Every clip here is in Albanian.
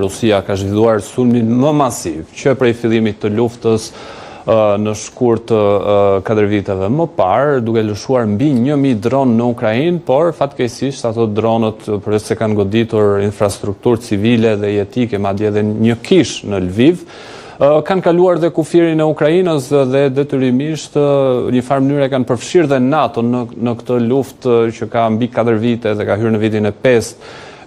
Rusia ka zhvilluar sulmin më masiv, që prej fillimit të luftës në shkurt 4 viteve më parë, duke lëshuar mbi 1000 dronë në Ukrainë, por fatkeqësisht ato dronët, përveç se kanë goditur infrastrukturë civile dhe jetike, madje edhe një kish në Lviv, kanë kaluar dhe kufirin e Ukrainës dhe detyrimisht një farë mënyre kanë përfshirë dhe NATO në këtë luftë që ka mbi 4 vite dhe ka hyrë në vitin e 5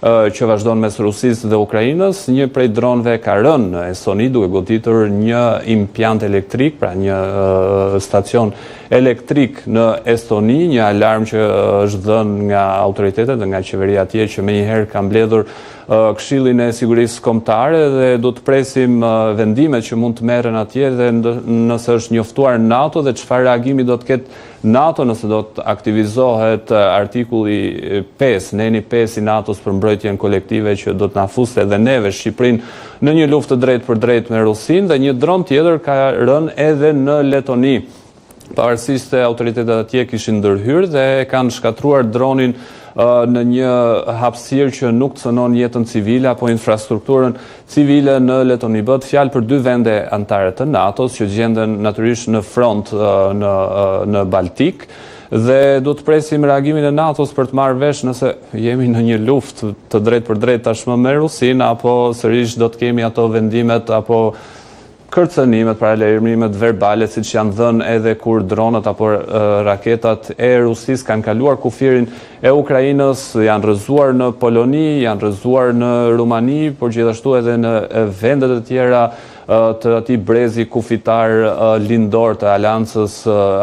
që vazhdon mes Rusisë dhe Ukrainës. Një prej dronëve ka rënë në Estoni duke goditur një impjant elektrik, pra një stacion elektrik në Estoni, një alarm që është dhënë nga autoritetet dhe nga qeveria atje që menjëherë ka mbledhur Këshillin e Sigurisë Kombëtare dhe do të presim vendimet që mund të merren atje dhe nëse është njoftuar NATO dhe çfarë reagimi do të ketë NATO nëse do të aktivizohet artikulli 5, neni 5 i NATO-s për mbrojtjen kolektive që do të na fuste edhe neve Shqipërinë në një luftë drejt për drejt me Rusinë, dhe një dron tjetër ka rënë edhe në Letoni. Pavarësisht se autoritetet atje kishin ndërhyrë dhe kanë shkatruar dronin në një hapësirë që nuk cënon jetën civile apo infrastrukturën civile në Letoni. Bëhet fjalë për 2 vende anëtare të NATO-s që gjenden natyrisht në front në Baltik, dhe do të presim reagimin e NATO-s për të marrë vesh nëse jemi në një luftë të drejt për drejt tashmë me Rusinë, apo sërish do të kemi ato vendimet apo kërcënimet, paralajmërimet verbale, siç janë dhënë edhe kur dronët apo raketat e Rusisë kanë kaluar kufirin e Ukrainës, janë rrëzuar në Poloni, janë rrëzuar në Rumani, por gjithashtu edhe në vendet e tjera të atij brezi kufitar lindor të Aleancës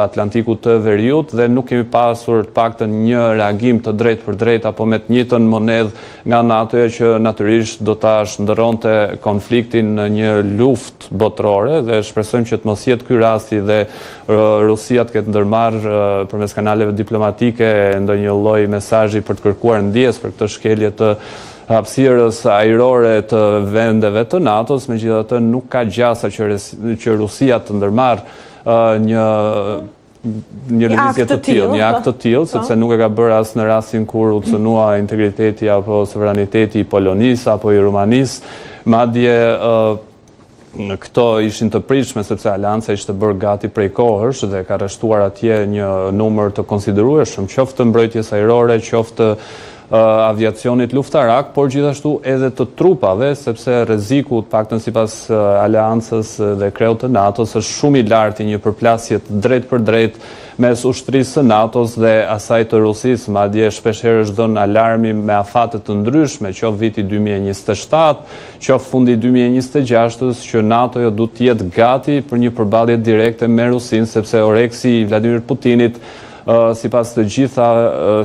Atlantikut të Veriut, dhe nuk kemi pasur të paktën një reagim të drejtë për drejtë apo me të njëjtën monedhë nga NATO-ja, që natyrisht do ta shndërronte konfliktin në një luftë botërore, dhe shpresojmë që të mos jetë ky rasti dhe Rusia të ketë ndërmarrë përmes kanaleve diplomatike ndonjë lloj mesazhi për të kërkuar ndjes për këtë shkelje të hapësirës ajrore të vendeve të NATO-s. Megjithatë nuk ka gjasa që Rusia të ndërmarrë një lëvizje të tillë, një akt të tillë, sepse nuk e ka bërë as në rastin kur u cënua integriteti apo sovraniteti i Polonisë apo i Rumanisë. Madje këto ishin të pritshme sepse Aleanca ishte bërë gati prej kohësh dhe ka arrestuar atje një numër të konsiderueshëm, qoftë mbrojtjes ajrore, qoftë aviacionit luftarak, por gjithashtu edhe të trupave, sepse rreziku, të paktën sipas Aleancës dhe kreut të NATO-s, është shumë i lartë i një përplasje drejt për drejt mes ushtrisë së NATO-s dhe asaj të Rusisë. Madje shpeshherë është dhënë alarmi me afate të ndryshme, qoftë viti 2027, qoftë fundi 2026, që NATO-ja duhet të jetë gati për një përballje direkte me Rusinë, sepse oreksi i Vladimir Putinit sipas të gjitha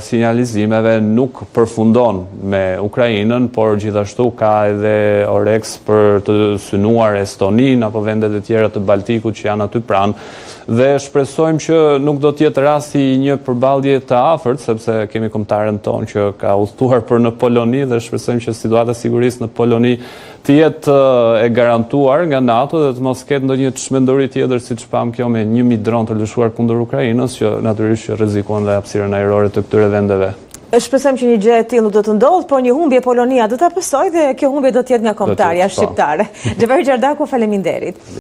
sinjalizimeve nuk përfundon me Ukrainën, por gjithashtu ka edhe oreks për të synuar Estoninë apo vendet e tjera të Baltikut që janë aty pranë. Dhe shpresojmë që nuk do të jetë rasti i një përballje të afërt, sepse kemi kombëtaren tonë që ka udhëtuar për në Poloni, dhe shpresojmë që situata e sigurisë në Poloni të jetë e garantuar nga NATO dhe të mos ketë ndonjë çmenduri tjetër siç pam kjo me 1000 dronë të lëshuar kundër Ukrainës, që natyrisht rrezikon dhe hapësirën ajrore të këtyre vendeve. Shpresojmë që një gjë e tillë nuk do të ndodhë, por një humbje Polonia do ta pasojë dhe kjo humbje do të jetë nga kombëtarja shqiptare. Xhafer Gjardaku, faleminderit.